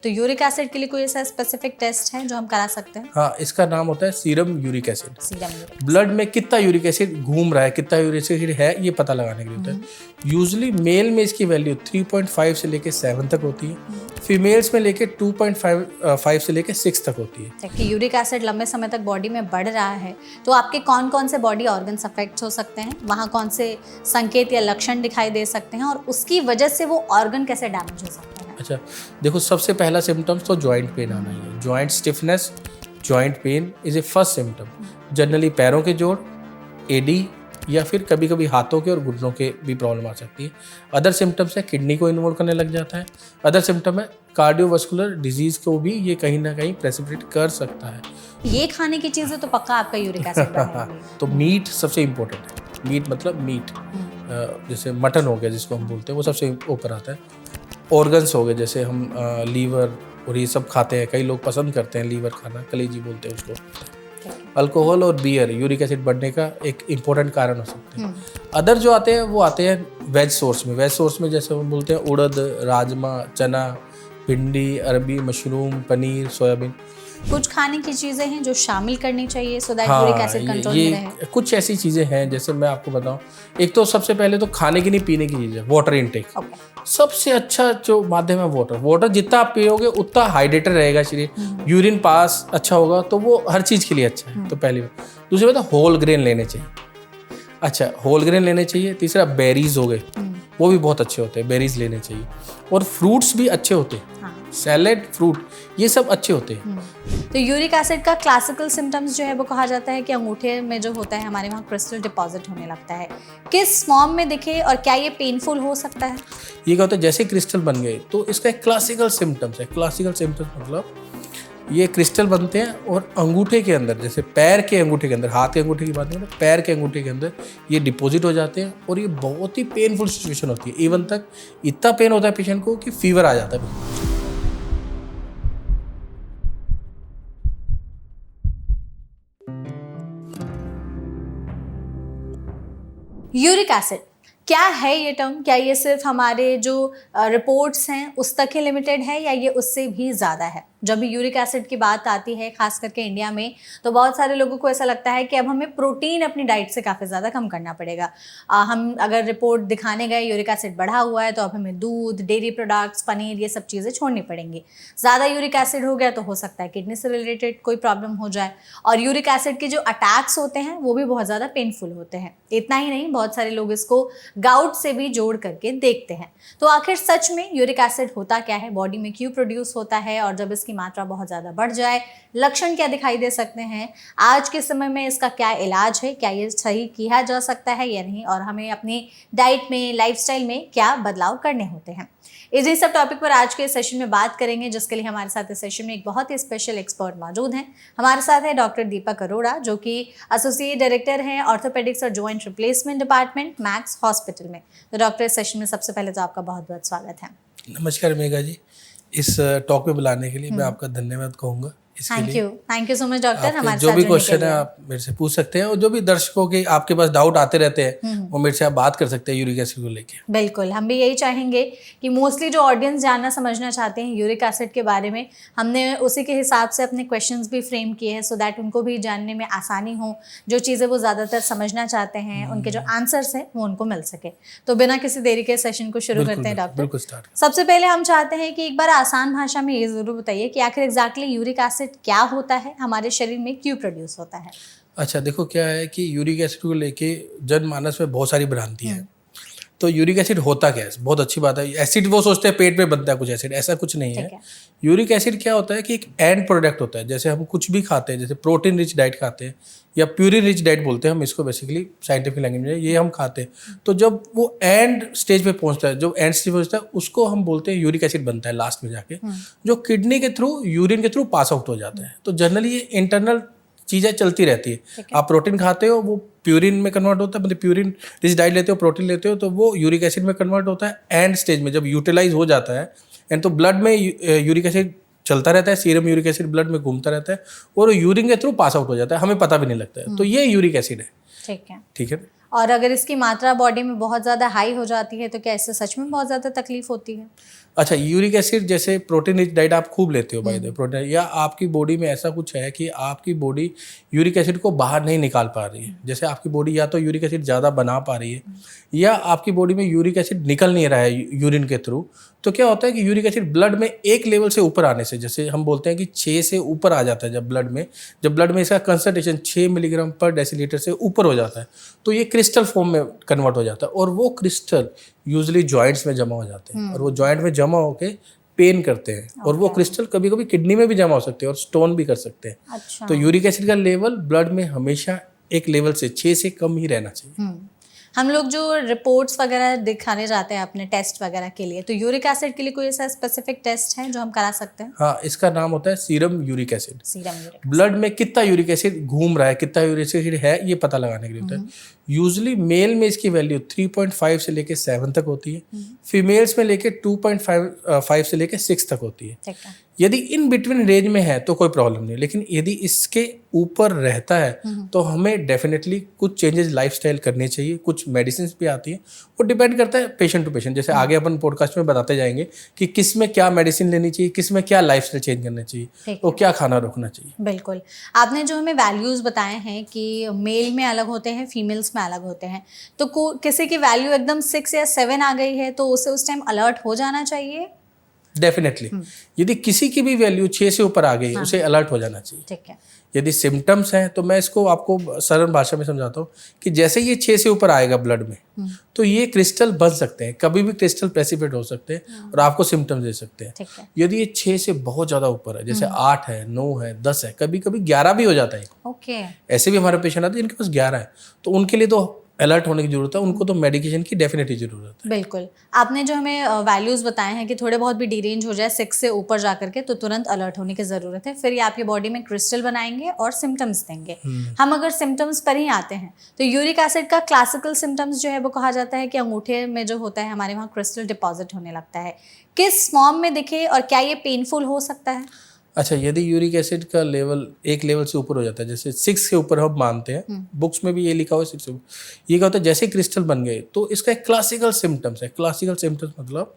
तो uric acid के लिए कोई ऐसा स्पेसिफिक टेस्ट है जो हम करा सकते हैं? हाँ, इसका नाम होता है serum uric acid. Serum uric blood में कितना यूरिक एसिड घूम रहा है, कितना यूरिक एसिड है, ये पता लगाने के लिए होता है। यूजुअली मेल में इसकी वैल्यू 3.5 से लेके 7 तक होती है, फीमेल्स में लेके 2.5 से लेके 6 तक होती है। कि यूरिक एसिड लंबे समय तक बॉडी में बढ़ रहा है तो आपके कौन कौन से बॉडी ऑर्गन्स अफेक्ट हो सकते हैं, वहाँ कौन से संकेत या लक्षण दिखाई दे सकते हैं और उसकी वजह से वो ऑर्गन कैसे डैमेज हो सकते हैं? अच्छा, देखो सबसे पहला सिम्टम्स तो जॉइंट पेन आना ही है। Joint stiffness, joint pain is a first symptom. Generally पैरों के जोड़, एडी या फिर कभी कभी हाथों के और घुटनों के भी प्रॉब्लम आ सकती है। अदर सिम्टम्स है किडनी को इन्वॉल्व करने लग जाता है। अदर सिम्टम है कार्डियोवास्कुलर डिजीज को भी ये कहीं ना कहीं प्रेसिपिटेट कर सकता है। ये खाने की चीज़ें तो पक्का आपका यूरिक एसिड बढ़ाएंगी। तो मीट सबसे इम्पोर्टेंट है। मीट मतलब मीट, जैसे मटन हो गया जिसको हम बोलते हैं, वो सबसे ऊपर आता है। ऑर्गन्स हो गए, जैसे हम लीवर और ये सब खाते हैं, कई लोग पसंद करते हैं लीवर खाना, कलेजी बोलते हैं उसको। अल्कोहल और बियर यूरिक एसिड बढ़ने का एक इम्पोर्टेंट कारण हो सकते हैं। अदर जो आते हैं वो आते हैं वेज सोर्स में। वेज सोर्स में जैसे हम बोलते हैं उड़द, राजमा, चना, भिंडी, अरबी, मशरूम, पनीर, सोयाबीन। कुछ खाने की चीजें हैं जो शामिल करनी चाहिए so that uric acid control में रहे। कुछ ऐसी चीज़ें हैं, जैसे मैं आपको बताऊं, एक तो सबसे पहले तो खाने की नहीं पीने की चीज़ है, वाटर इनटेक। सबसे अच्छा जो माध्यम है वाटर जितना आप पियोगे उतना हाइड्रेटेड रहेगा शरीर, यूरिन पास अच्छा होगा, तो वो हर चीज़ के लिए अच्छा है। तो पहली बात। दूसरी बात, होल ग्रेन लेने चाहिए। अच्छा, होल ग्रेन लेने चाहिए। तीसरा, बेरीज हो गए, वो भी बहुत अच्छे होते हैं, बेरीज लेने चाहिए। और फ्रूट्स भी अच्छे होते हैं, सैलेड, फ्रूट, ये सब अच्छे होते हैं। तो यूरिक एसिड का क्लासिकल सिम्टम्स जो है वो कहा जाता है कि अंगूठे में जो होता है हमारे वहाँ क्रिस्टल डिपॉजिट होने लगता है। किस फॉर्म में दिखे और क्या ये पेनफुल हो सकता है? ये क्या होता है, जैसे क्रिस्टल बन गए तो इसका एक क्लासिकल सिम्टम्स है। क्लासिकल सिम्टम्स मतलब ये क्रिस्टल बनते हैं और अंगूठे के अंदर, जैसे पैर के अंगूठे के अंदर, हाथ के अंगूठे की बात नहीं, पैर के अंगूठे के अंदर ये डिपॉजिट हो जाते हैं और ये बहुत ही पेनफुल सिचुएशन होती है। इवन तक इतना पेन होता है पेशेंट को कि फीवर आ जाता है। यूरिक एसिड क्या है ये टर्म? क्या ये सिर्फ हमारे जो रिपोर्ट्स हैं उस तक ही लिमिटेड है या ये उससे भी ज़्यादा है? जब भी यूरिक एसिड की बात आती है खास करके इंडिया में, तो बहुत सारे लोगों को ऐसा लगता है कि अब हमें प्रोटीन अपनी डाइट से काफ़ी ज़्यादा कम करना पड़ेगा। हम अगर रिपोर्ट दिखाने गए यूरिक एसिड बढ़ा हुआ है तो अब हमें दूध, डेयरी प्रोडक्ट्स, पनीर, ये सब चीज़ें छोड़नी पड़ेंगी। ज़्यादा यूरिक एसिड हो गया तो हो सकता है किडनी से रिलेटेड कोई प्रॉब्लम हो जाए। और यूरिक एसिड के जो अटैक्स होते हैं वो भी बहुत ज़्यादा पेनफुल होते हैं। इतना ही नहीं, बहुत सारे लोग इसको गाउट से भी जोड़ करके देखते हैं। तो आखिर सच में यूरिक एसिड होता क्या है, बॉडी में क्यों प्रोड्यूस होता है और जब इसकी मात्रा बहुत ज़्यादा बढ़ जाए लक्षण क्या दिखाई दे सकते हैं, आज के समय में इसका क्या इलाज है, क्या ये सही किया जा सकता है या नहीं, और हमें अपनी डाइट में, लाइफस्टाइल में क्या बदलाव करने होते हैं, इसी सब टॉपिक पर आज के सेशन में बात करेंगे। जिसके लिए हमारे साथ इस सेशन में एक बहुत ही स्पेशल एक्सपर्ट मौजूद हैं। हमारे साथ है डॉक्टर दीपक अरोड़ा, जो कि एसोसिएट डायरेक्टर हैं ऑर्थोपेडिक्स और joint replacement department, max hospital में। तो डॉक्टर, इस सेशन में सबसे पहले तो आपका बहुत बहुत स्वागत है। नमस्कार मेघा जी, इस टॉक में बुलाने के लिए मैं आपका धन्यवाद कहूँगा। Thank you so much doctor. हमारे जो भी क्वेश्चन है आप मेरे से पूछ सकते हैं, और जो भी दर्शकों के आपके पास डाउट आते रहते हैं वो मेरे से आप बात कर सकते हैं यूरिक एसिड को लेके। बिल्कुल, हम भी यही चाहेंगे कि मोस्टली जो ऑडियंस जानना समझना चाहते हैं यूरिक एसिड के बारे में, हमने उसी के हिसाब से अपने क्वेश्चंस भी फ्रेम किए हैं सो दैट उनको भी जानने में आसानी हो। जो चीज़ें वो ज़्यादातर समझना चाहते हैं उनके जो आंसर्स हैं वो उनको मिल सके। तो बिना किसी देरी के सेशन को शुरू करते हैं डॉक्टर। सबसे पहले हम चाहते हैं कि एक बार आसान भाषा में ये ज़रूर बताइए कि आखिर एग्जैक्टली यूरिक एसिड क्या होता है, हमारे शरीर में क्यों प्रोड्यूस होता है? अच्छा, देखो क्या है कि यूरिक एसिड को लेके जनमानस में बहुत सारी भ्रांतियां हैं। तो यूरिक एसिड होता क्या है? बहुत अच्छी बात है। एसिड वो सोचते हैं पेट में बनता है कुछ एसिड, ऐसा कुछ नहीं है। यूरिक एसिड क्या होता है कि एक एंड प्रोडक्ट होता है। जैसे हम कुछ भी खाते हैं, जैसे प्रोटीन रिच डाइट खाते हैं या प्यूरिन रिच डाइट बोलते हैं हम इसको, बेसिकली साइंटिफिक लैंग्वेज में ये हम खाते हैं। तो जब वो एंड स्टेज पे पहुंचता है, जो एंड स्टेज पहुंचता है उसको हम बोलते हैं यूरिक एसिड बनता है लास्ट में जाके, जो किडनी के थ्रू, यूरिन के थ्रू पास आउट हो जाता है। तो जनरली ये इंटरनल चीज़ें चलती रहती है। आप प्रोटीन खाते हो, वो प्यूरिन में कन्वर्ट होता है, मतलब प्यूरिन रिच डाइट लेते हो, प्रोटीन लेते हो, तो वो यूरिक एसिड में कन्वर्ट होता है एंड स्टेज में जब यूटिलाइज हो जाता है। एंड तो ब्लड में यूरिक एसिड चलता रहता है, सीरम यूरिक एसिड ब्लड में घूमता रहता है और यूरिन के थ्रू पास आउट हो जाता है, हमें पता भी नहीं लगता है। तो ये यूरिक एसिड है। ठीक है। और अगर इसकी मात्रा बॉडी में बहुत ज़्यादा हाई हो जाती है तो क्या इससे सच में बहुत ज़्यादा तकलीफ होती है? अच्छा, यूरिक एसिड जैसे प्रोटीन रिच डाइट आप खूब लेते हो बाय द प्रोटीन, या आपकी बॉडी में ऐसा कुछ है कि आपकी बॉडी यूरिक एसिड को बाहर नहीं निकाल पा रही है, जैसे आपकी बॉडी या तो यूरिक एसिड ज़्यादा बना पा रही है या आपकी बॉडी में यूरिक एसिड निकल नहीं रहा है यूरिन के थ्रू, तो क्या होता है कि यूरिक एसिड ब्लड में एक लेवल से ऊपर आने से, जैसे हम बोलते हैं कि 6 से ऊपर आ जाता है जब ब्लड में इसका कंसंट्रेशन 6 मिलीग्राम पर डेसीलीटर से ऊपर हो जाता है, तो ये क्रिस्टल फॉर्म में कन्वर्ट हो जाता है और वो क्रिस्टल यूजुअली जॉइंट्स में जमा हो जाते हैं और वो जॉइंट में जमा होके पेन करते हैं और वो क्रिस्टल कभी कभी किडनी में भी जमा हो सकते हैं और स्टोन भी कर सकते हैं। अच्छा। तो यूरिक एसिड का लेवल ब्लड में हमेशा एक लेवल से 6 से कम ही रहना चाहिए। हम लोग जो रिपोर्ट्स वगैरह दिखाने जाते हैं अपने टेस्ट वगैरह के लिए, तो यूरिक एसिड के लिए कोई ऐसा स्पेसिफिक टेस्ट है जो हम करा सकते हैं? हाँ, इसका नाम होता है serum uric acid. Serum uric blood में कितना यूरिक एसिड घूम रहा है, कितना यूरिक एसिड है, ये पता लगाने के लिए होता है। यूजुअली मेल में इसकी वैल्यू 3.5 से लेके 7 तक होती है, फीमेल्स में लेके 2.5 से लेके 6 तक होती है। ठीक है। यदि इन बिटवीन रेंज में है तो कोई प्रॉब्लम नहीं, लेकिन यदि इसके ऊपर रहता है तो हमें डेफिनेटली कुछ चेंजेस लाइफस्टाइल करने चाहिए, कुछ मेडिसिन भी आती है, वो डिपेंड करता है पेशेंट टू पेशेंट। जैसे आगे अपन पॉडकास्ट में बताते जाएंगे कि किस में क्या मेडिसिन लेनी चाहिए, किस में क्या लाइफस्टाइल चेंज करना चाहिए, तो क्या खाना रोकना चाहिए। बिल्कुल। आपने जो हमें वैल्यूज बताए हैं कि मेल में अलग होते हैं, फीमेल्स में अलग होते हैं, तो किसी की वैल्यू एकदम 6 या 7 आ गई है तो उसे उस टाइम अलर्ट हो जाना चाहिए? डेफिनेटली। यदि किसी की भी वैल्यू 6 से ऊपर आ गई है, उसे अलर्ट हो जाना चाहिए। ठीक है। यदि सिम्टम्स हैं तो मैं इसको आपको सरल भाषा में समझाता हूँ कि जैसे ये 6 से ऊपर आएगा ब्लड में, तो ये क्रिस्टल बन सकते हैं, कभी भी क्रिस्टल प्रेसिपिटेट हो सकते हैं और आपको सिम्टम्स दे सकते हैं। ठीक है। यदि ये 6 से बहुत ज़्यादा ऊपर है, जैसे 8 है, 9 है, 10 है, कभी कभी 11 भी हो जाता है। ओके। ऐसे भी हमारे पेशेंट आते हैं जिनके पास 11 है, तो उनके लिए तो अलर्ट होने की जरूरत है, उनको तो मेडिकेशन की डेफिनेटली जरूरत है। बिल्कुल। आपने जो हमें वैल्यूज बताए हैं कि थोड़े बहुत भी डिरेंज हो जाए 6 से ऊपर जा करके तो तुरंत अलर्ट होने की ज़रूरत है, फिर ये आपकी बॉडी में क्रिस्टल बनाएंगे और सिम्टम्स देंगे। हम अगर सिम्टम्स पर ही आते हैं तो यूरिक एसिड का क्लासिकल सिम्टम्स जो है वो कहा जाता है कि अंगूठे में जो होता है हमारे वहाँ क्रिस्टल डिपॉजिट होने लगता है। किस फॉर्म में दिखे और क्या ये पेनफुल हो सकता है? अच्छा, यदि यूरिक एसिड का लेवल एक लेवल से ऊपर हो जाता है, जैसे 6 के ऊपर हम मानते हैं, बुक्स में भी ये लिखा हुआ है 6 से ऊपर, ये क्या होता है जैसे क्रिस्टल बन गए तो इसका एक क्लासिकल सिम्टम्स है। क्लासिकल सिम्टम्स मतलब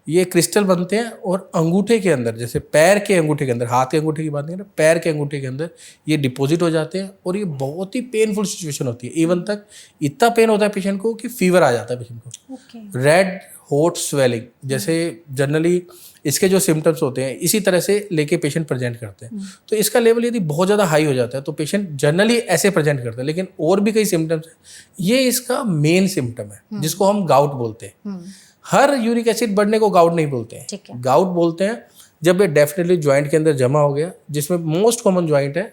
ये क्रिस्टल बनते हैं और अंगूठे के अंदर, जैसे पैर के अंगूठे के अंदर, हाथ के अंगूठे की बात नहीं है, पैर के अंगूठे के अंदर ये डिपॉजिट हो जाते हैं और ये बहुत ही पेनफुल सिचुएशन होती है। इवन तक इतना पेन होता है पेशेंट को कि फीवर आ जाता है पेशेंट को। रेड हॉट स्वेलिंग, जैसे जनरली इसके जो सिम्टम्स होते हैं इसी तरह से लेके पेशेंट प्रेजेंट करते हैं। तो इसका लेवल यदि बहुत ज़्यादा हाई हो जाता है तो पेशेंट जनरली ऐसे प्रेजेंट करते हैं, लेकिन और भी कई सिम्टम्स हैं। ये इसका मेन सिम्टम है जिसको हम गाउट बोलते हैं। हर यूरिक एसिड बढ़ने को गाउट नहीं बोलते हैं, गाउट बोलते हैं जब ये डेफिनेटली ज्वाइंट के अंदर जमा हो गया, जिसमें मोस्ट कॉमन ज्वाइंट है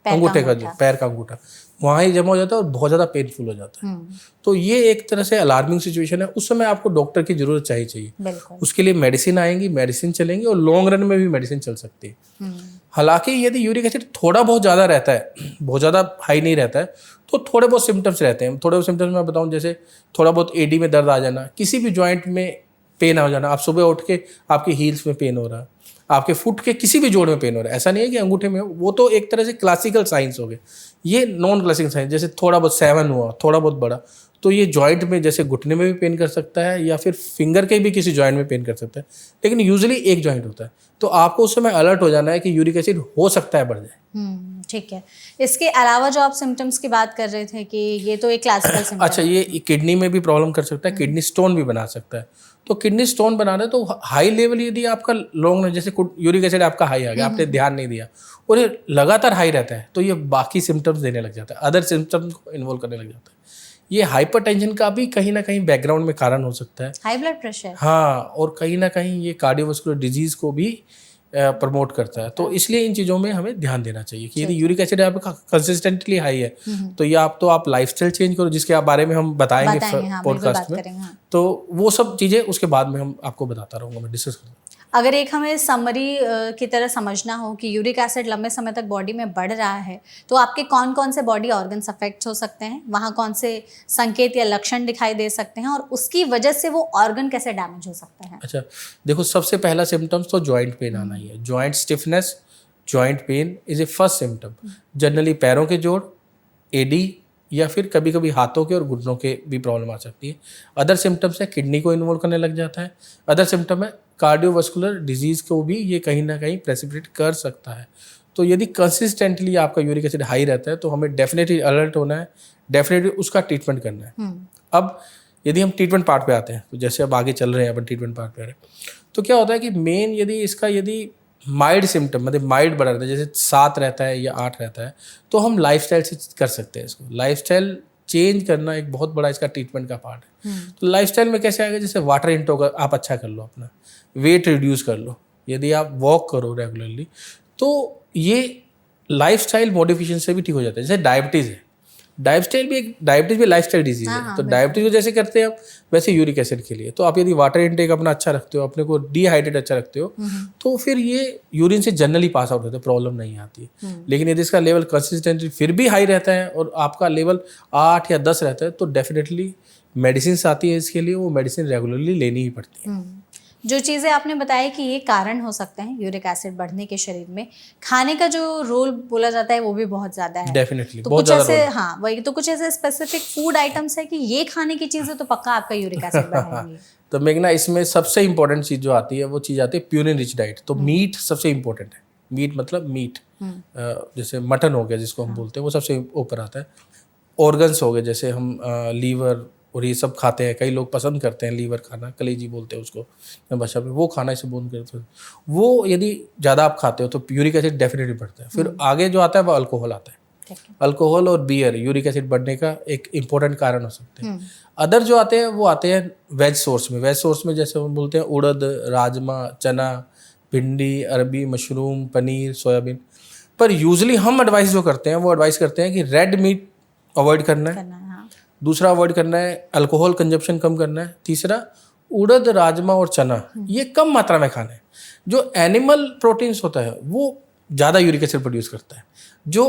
अंगूठे का, जो पैर का अंगूठा, वहाँ ही जमा हो जाता है और बहुत ज़्यादा पेनफुल हो जाता है। तो ये एक तरह से अलार्मिंग सिचुएशन है। उस समय आपको डॉक्टर की जरूरत चाहिए। उसके लिए मेडिसिन आएंगी, मेडिसिन चलेंगी और लॉन्ग रन में भी मेडिसिन चल सकती है। हालांकि यदि यूरिक एसिड थोड़ा बहुत ज़्यादा रहता है, बहुत ज़्यादा हाई नहीं रहता है, तो थोड़े बहुत सिम्टम्स रहते हैं। थोड़े बहुत सिम्टम्स मैं बताऊँ, जैसे थोड़ा बहुत एडी में दर्द आ जाना, किसी भी ज्वाइंट में पेन आ जाना, आप सुबह उठ के आपके हील्स में पेन हो रहा है, आपके फुट के किसी भी जोड़ में पेन हो रहा है, ऐसा नहीं है कि अंगूठे में हो, वो तो एक तरह से क्लासिकल साइंस हो गए। ये नॉन क्लासिकल साइंस, जैसे थोड़ा बहुत 7 हुआ, थोड़ा बहुत बड़ा, तो ये जॉइंट में जैसे घुटने में भी पेन कर सकता है या फिर फिंगर के भी किसी जॉइंट में पेन कर सकता है, लेकिन यूजुअली एक जॉइंट होता है। तो आपको उस समय अलर्ट हो जाना है कि यूरिक एसिड हो सकता है बढ़ जाए। ठीक है। इसके अलावा जो आप सिम्टम्स की बात कर रहे थे कि ये तो एक क्लासिकल सिम्टम। अच्छा, ये किडनी में भी प्रॉब्लम कर सकता है, किडनी स्टोन भी बना सकता है। तो किडनी स्टोन बनाना है तो हाई लेवल यदि आपका लॉन्ग, जैसे यूरिक एसिड आपका हाई आ गया, आपने ध्यान नहीं दिया और ये लगातार हाई रहता है, तो ये बाकी सिम्टम्स देने लग जाता है, अदर सिम्टम्स को इन्वॉल्व करने लग जाता है। ये हाइपरटेंशन का भी कहीं ना कहीं बैकग्राउंड में कारण हो सकता है, हाई ब्लड प्रेशर। हाँ, और कहीं ना कहीं ये कार्डियोवास्कुलर डिजीज को भी प्रमोट करता है। तो इसलिए इन चीज़ों में हमें ध्यान देना चाहिए कि यदि यूरिक एसिड आपका कंसिस्टेंटली हाई है तो ये आप लाइफस्टाइल चेंज करो, जिसके बारे में हम बताएंगे पॉडकास्ट में। तो वो सब चीज़ें उसके बाद में हम आपको बताता रहूँगा, मैं डिस्कस करूँगा। अगर एक हमें समरी की तरह समझना हो कि यूरिक एसिड लंबे समय तक बॉडी में बढ़ रहा है तो आपके कौन कौन से बॉडी ऑर्गन्स अफेक्ट हो सकते हैं, वहाँ कौन से संकेत या लक्षण दिखाई दे सकते हैं और उसकी वजह से वो ऑर्गन कैसे डैमेज हो सकता है? अच्छा, देखो, सबसे पहला सिम्टम्स तो जॉइंट पेन आना ही है। Joint stiffness, joint pain is a first symptom. Generally पैरों के जोड़, एडी या फिर कभी कभी हाथों के और घुटनों के भी प्रॉब्लम आ सकती है। अदर सिम्टम्स है किडनी को इन्वॉल्व करने लग जाता है। अदर सिम्टम है कार्डियोवास्कुलर डिजीज़ को भी ये कहीं ना कहीं प्रेसिपिटेट कर सकता है। तो यदि कंसिस्टेंटली आपका यूरिक एसिड हाई रहता है तो हमें डेफिनेटली अलर्ट होना है, डेफिनेटली उसका ट्रीटमेंट करना है। अब यदि हम ट्रीटमेंट पार्ट पे आते हैं, तो जैसे अब आगे चल रहे हैं अपन ट्रीटमेंट पार्ट पे आ रहे हैं, तो क्या होता है कि मेन यदि माइल्ड सिम्टम मतलब माइल्ड बढ़ा रहता है, जैसे 7 रहता है या 8 रहता है, तो हम लाइफस्टाइल से कर सकते हैं इसको। लाइफस्टाइल चेंज करना एक बहुत बड़ा इसका ट्रीटमेंट का पार्ट है। तो लाइफस्टाइल में कैसे आएगा, जैसे वाटर इंटेक आप अच्छा कर लो, अपना वेट रिड्यूस कर लो, यदि आप वॉक करो रेगुलरली, तो ये लाइफस्टाइल मॉडिफिकेशन से भी ठीक हो जाता है। जैसे डायबिटीज़ है, डायबिटीज भी लाइफस्टाइल डिजीज है। तो डायबिटीज को जैसे करते हैं आप, वैसे यूरिक एसिड के लिए तो आप यदि वाटर इनटेक अपना अच्छा रखते हो, अपने को डिहाइड्रेट अच्छा रखते हो, तो फिर ये यूरिन से जनरली पास आउट होता है, प्रॉब्लम नहीं आती है। लेकिन यदि इसका लेवल कंसिस्टेंटली फिर भी हाई रहता है और आपका लेवल 8 या 10 रहता है, तो डेफिनेटली मेडिसिन आती है इसके लिए, वो मेडिसिन रेगुलरली लेनी ही पड़ती है। जो चीज़ें आपने बताया कि ये कारण हो सकते हैं यूरिक एसिड बढ़ने के शरीर में, खाने का जो रोल बोला जाता है वो भी बहुत ज़्यादा है। डेफिनेटली तो बहुत कुछ ज़्यादा ऐसे, हाँ वही, तो कुछ ऐसे स्पेसिफिक फूड आइटम्स है कि ये खाने की चीज़ है तो पक्का आपका यूरिक एसिड बढ़ाएंगे। तो मेघना, इसमें सबसे इंपॉर्टेंट चीज़ जो आती है वो चीज़ आती है प्यूरिन रिच डाइट। तो मीट सबसे इंपॉर्टेंट है। मीट मतलब मीट, जैसे मटन हो गया जिसको हम बोलते हैं, वो सबसे ऊपर आता है। ऑर्गन्स हो गए, जैसे हम लीवर और ये सब खाते हैं, कई लोग पसंद करते हैं लीवर खाना, कलेजी बोलते हैं उसको भाषा में, वो खाना इसे बोल करते हैं। वो यदि ज़्यादा आप खाते हो तो यूरिक एसिड डेफिनेटली बढ़ता है। फिर आगे जो आता है वो अल्कोहल आता है। अल्कोहल और बियर यूरिक एसिड बढ़ने का एक इम्पोर्टेंट कारण हो सकते हैं। अदर जो आते हैं वो आते हैं वेज सोर्स में। वेज सोर्स में जैसे हम बोलते हैं उड़द, राजमा, चना, भिंडी, अरबी, मशरूम, पनीर, सोयाबीन। पर यूजली हम एडवाइस जो करते हैं वो एडवाइस करते हैं कि रेड मीट अवॉइड करना है। दूसरा अवॉइड करना है अल्कोहल कंजप्शन कम करना है। तीसरा उड़द, राजमा और चना ये कम मात्रा में खाना है। जो एनिमल प्रोटीन्स होता है वो ज़्यादा यूरिक एसिड प्रोड्यूस करता है, जो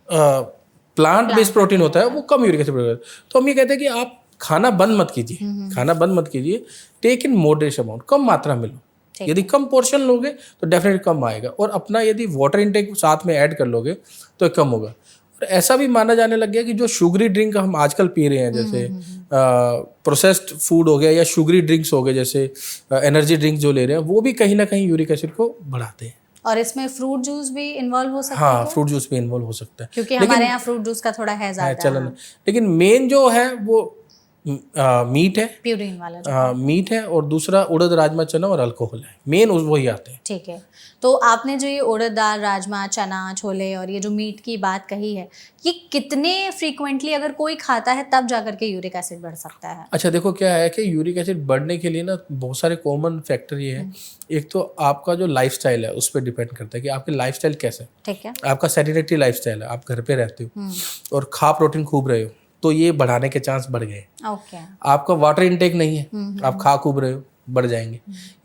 प्लांट बेस्ड प्रोटीन होता है वो कम यूरिक एसिड प्रोड्यूस करता है। तो हम ये कहते हैं कि आप खाना बंद मत कीजिए, खाना बंद मत कीजिए, टेक इन मॉडरेशन अमाउंट, कम मात्रा में लो। यदि कम पोर्शन लोगे तो डेफिनेटली कम आएगा, और अपना यदि वाटर इंटेक साथ में ऐड कर लोगे तो कम होगा। ऐसा भी माना जाने लग गया कि जो शुगरी ड्रिंक हम आजकल पी रहे हैं, जैसे प्रोसेस्ड फूड हो गया या शुगरी ड्रिंक्स हो गए, जैसे एनर्जी ड्रिंक जो ले रहे हैं, वो भी कहीं ना कहीं यूरिक एसिड को बढ़ाते हैं। और इसमें फ्रूट जूस भी इन्वॉल्व हो सकता है? हाँ, फ्रूट जूस भी इन्वॉल्व हो सकता है, क्योंकि हमारे यहाँ फ्रूट जूस का थोड़ा है ज़्यादा चलन। लेकिन मेन जो है वो मीट है, प्यूरिन वाला मीट है, और दूसरा उड़द, राजमा, चना और अल्कोहल है, मेन वही आते हैं। ठीक है। तो आपने जो ये उड़द दाल, राजमा, चना, छोले और ये जो मीट की बात कही है, ये कितने फ्रीक्वेंटली अगर कोई खाता है तब जाकर के यूरिक एसिड बढ़ सकता है? अच्छा देखो, क्या है कि यूरिक एसिड बढ़ने के लिए ना बहुत सारे कॉमन फैक्टर ये है। एक तो आपका जो लाइफस्टाइल है उस पर डिपेंड करता है कि आपके लाइफस्टाइल कैसा है। ठीक है। आपका सेडेंटरी लाइफस्टाइल है, आप घर पे रहते हो और खा प्रोटीन खूब रहे हो, तो ये बढ़ाने के चांस बढ़ गए। ओके। आपका वाटर इनटेक नहीं है, आप खा खूब रहे हो, बढ़ जाएंगे।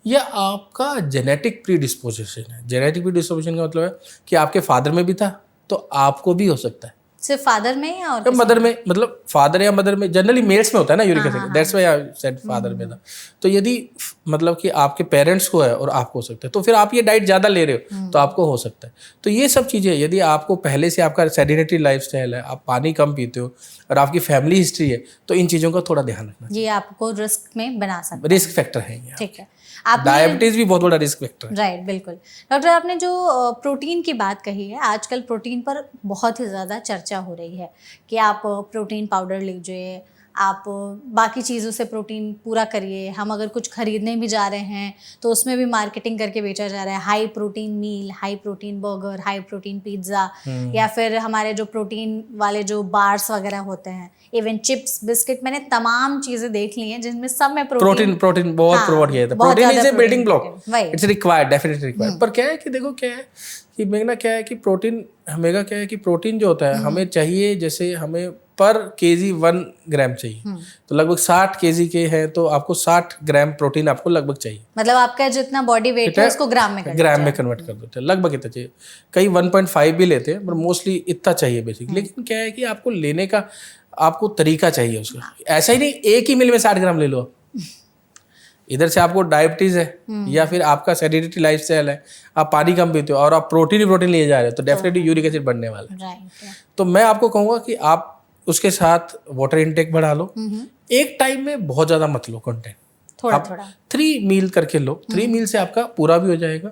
या आपका जेनेटिक प्रीडिस्पोजिशन है। जेनेटिक प्रीडिस्पोजिशन का मतलब है कि आपके फादर में भी था तो आपको भी हो सकता है। सिर्फ फादर में या और मदर में, मतलब फादर या मदर में, जनरली मेल्स में होता है ना uric acid, that's why I said father में था। तो यदि मतलब कि आपके पेरेंट्स को है और आपको हो सकता है, तो फिर आप ये डाइट ज़्यादा ले रहे हो तो आपको हो सकता है। तो ये सब चीज़ें, यदि आपको पहले से आपका सेडेंटरी लाइफस्टाइल है, आप पानी कम पीते हो और आपकी फैमिली हिस्ट्री है, तो इन चीज़ों का थोड़ा ध्यान रखना चाहिए। ये आपको रिस्क में बना सकता है, रिस्क फैक्टर है ये। ठीक है। डायबिटीज भी बहुत बड़ा रिस्क फैक्टर है। राइट, बिल्कुल। डॉक्टर, आपने जो प्रोटीन की बात कही है, आजकल प्रोटीन पर बहुत ही ज़्यादा चर्चा हो रही है कि आप प्रोटीन पाउडर लीजिए, आप बाकी चीज़ों से प्रोटीन पूरा करिए। हम अगर कुछ खरीदने भी जा रहे हैं तो उसमें भी मार्केटिंग करके बेचा जा रहा है, high protein meal, high protein burger, high protein pizza, या फिर हमारे जो प्रोटीन वाले जो बार्स वगैरह होते हैं, इवन चिप्स, बिस्किट, मैंने तमाम चीज़ें देख ली हैं जिनमें सब में प्रोटीन बहुत प्रमोट किया था। Protein is a building block, it's required, definitely required. पर क्या है कि देखो, क्या है कि मेघना, क्या है कि प्रोटीन, हमें क्या है कि प्रोटीन जो होता है हमें चाहिए, जैसे हमें पर केजी 1 ग्राम चाहिए, तो लगभग 60 केजी के हैं तो आपको 60 ग्राम प्रोटीन आपको लगभग चाहिए। मतलब आपका जितना बॉडी वेट है उसको ग्राम में कन्वर्ट कर देते हैं, लगभग इतना चाहिए। कई 1.5 भी लेते हैं, पर मोस्टली इतना चाहिए बेसिक। लेकिन क्या है कि आपको लेने का आपको तरीका चाहिए उसका। ऐसा ही नहीं एक ही मील में 60 ग्राम ले लो। इधर से आपको डायबिटीज है या फिर आपका सेडेंटरी लाइफस्टाइल है, आप पानी कम पीते हो और आप प्रोटीन ही प्रोटीन लिए जा रहे हो, तो डेफिनेटली यूरिक एसिड बढ़ने वाला है। तो मैं आपको कहूँगा कि आप उसके साथ वाटर इनटेक बढ़ा लो। एक टाइम में बहुत ज़्यादा मत लो कंटेंट, थोड़ा आप थोड़ा 3 मील करके लो, 3 मील से आपका पूरा भी हो जाएगा।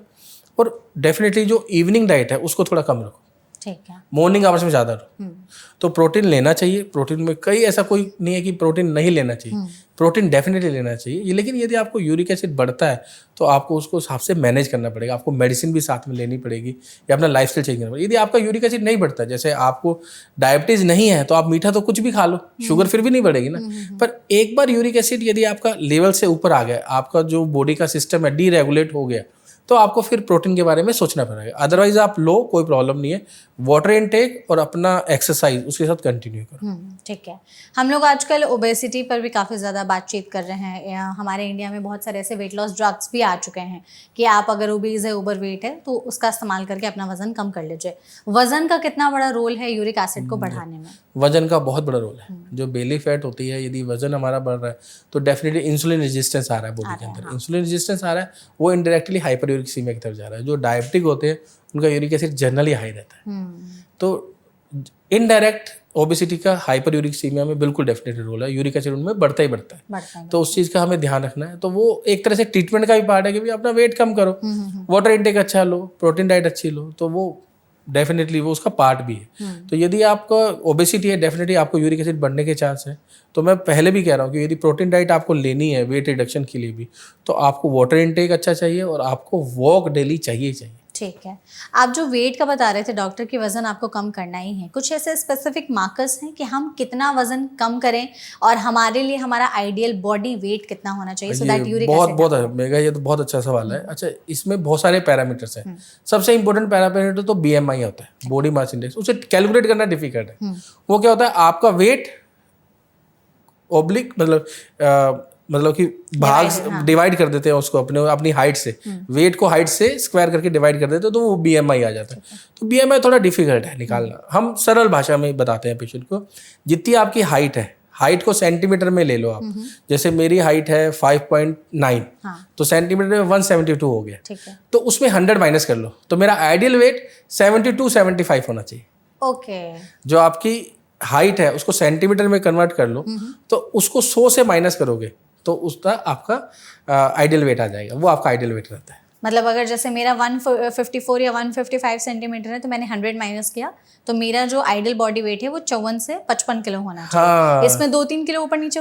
और डेफिनेटली जो इवनिंग डाइट है उसको थोड़ा कम रखो, ठीक है। मॉर्निंग आवर्स में ज़्यादा लो। तो प्रोटीन लेना चाहिए, प्रोटीन में कई ऐसा कोई नहीं है कि प्रोटीन नहीं लेना चाहिए, प्रोटीन डेफिनेटली लेना चाहिए। लेकिन यदि आपको यूरिक एसिड बढ़ता है तो आपको उसको हिसाब से मैनेज करना पड़ेगा, आपको मेडिसिन भी साथ में लेनी पड़ेगी या अपना लाइफस्टाइल चेंज करना पड़ेगा। यदि आपका यूरिक एसिड नहीं बढ़ता, जैसे आपको डायबिटीज़ नहीं है तो आप मीठा तो कुछ भी खा लो, शुगर फिर भी नहीं बढ़ेगी ना। पर एक बार यूरिक एसिड यदि आपका लेवल से ऊपर आ गया, आपका जो बॉडी का सिस्टम है डीरेगुलेट हो गया, तो आपको फिर प्रोटीन के बारे में सोचना पड़ेगा। अदरवाइज आप लो, कोई प्रॉब्लम नहीं है। वाटर इनटेक और अपना एक्सरसाइज उसके साथ कंटिन्यू करो। ठीक है। हम लोग आजकल ओबेसिटी पर भी काफ़ी ज़्यादा बातचीत कर रहे हैं। हमारे इंडिया में बहुत सारे ऐसे वेट लॉस ड्रग्स भी आ चुके हैं कि आप अगर ओबीज है, ओवर वेट है, तो उसका इस्तेमाल करके अपना वजन कम कर लीजिए। वजन का कितना बड़ा रोल है यूरिक एसिड को बढ़ाने में? वजन का बहुत बड़ा रोल है। जो बेली फैट होती है, यदि वजन हमारा बढ़ रहा है तो डेफिनेटली इंसुलिन रेजिस्टेंस आ रहा है बॉडी के अंदर। इंसुलिन रेजिस्टेंस आ रहा है, वो इनडायरेक्टली हाइपर यूरिकसीमिया की तरफ जा रहा है। जो डायबिटिक होते हैं उनका यूरिक एसिड जनरली हाई रहता है। तो इनडायरेक्ट ओबेसिटी का हाइपर यूरिकसीमिया में बिल्कुल डेफिनेटली रोल है, यूरिक एसिड उनमें बढ़ता ही बढ़ता है। तो उस चीज़ का हमें ध्यान रखना है। तो वो एक तरह से ट्रीटमेंट का भी पार्ट है कि भी अपना वेट कम करो, वाटर इनटेक अच्छा लो, प्रोटीन डाइट अच्छी लो, तो वो डेफिनेटली वो उसका पार्ट भी है। तो यदि आपका ओबेसिटी है, डेफिनेटली आपको यूरिक एसिड बढ़ने के चांस है। तो मैं पहले भी कह रहा हूँ कि यदि प्रोटीन डाइट आपको लेनी है वेट रिडक्शन के लिए भी, तो आपको वाटर इनटेक अच्छा चाहिए और आपको वॉक डेली चाहिए। ठीक है। आप जो वेट का बता रहे थे डॉक्टर कि वज़न आपको कम करना ही है, कुछ ऐसे स्पेसिफिक मार्कर्स हैं कि हम कितना वज़न कम करें और हमारे लिए हमारा आइडियल बॉडी वेट कितना होना चाहिए सो दैट यूरिक एसिड? बहुत मेगा, ये तो बहुत अच्छा सवाल है। अच्छा, इसमें बहुत सारे पैरामीटर्स हैं। सबसे इंपॉर्टेंट पैरामीटर तो BMI होता है, बॉडी मास इंडेक्स। उसे कैलकुलेट करना डिफिकल्ट है। वो क्या होता है, आपका वेट ऑब्लिक मतलब कि भाग डिवाइड कर देते हैं उसको अपनी हाइट से, वेट को हाइट से स्क्वायर करके डिवाइड कर देते हैं, तो वो BMI आ जाता है। तो BMI थोड़ा डिफिकल्ट है निकालना। हम सरल भाषा में बताते हैं पेशेंट को, जितनी आपकी हाइट है, हाइट को सेंटीमीटर में ले लो आप। जैसे मेरी हाइट है 5.9, तो सेंटीमीटर में 172 हो गया, तो उसमें 100 माइनस कर लो, तो मेरा आइडियल वेट 72-75 होना चाहिए। ओके। जो आपकी हाइट है उसको सेंटीमीटर में कन्वर्ट कर लो, तो उसको 100 से माइनस करोगे तो उसका आपका आइडियल वेट आ जाएगा। वो आपका आइडियल वेट रहता है। मतलब अगर जैसे मेरा 154 या 155 सेंटीमीटर है तो मैंने 100 माइनस किया, तो मेरा जो आइडियल बॉडी वेट है वो 54 से 55 किलो होना चाहिए। हाँ, इसमें 2-3 किलो ऊपर नीचे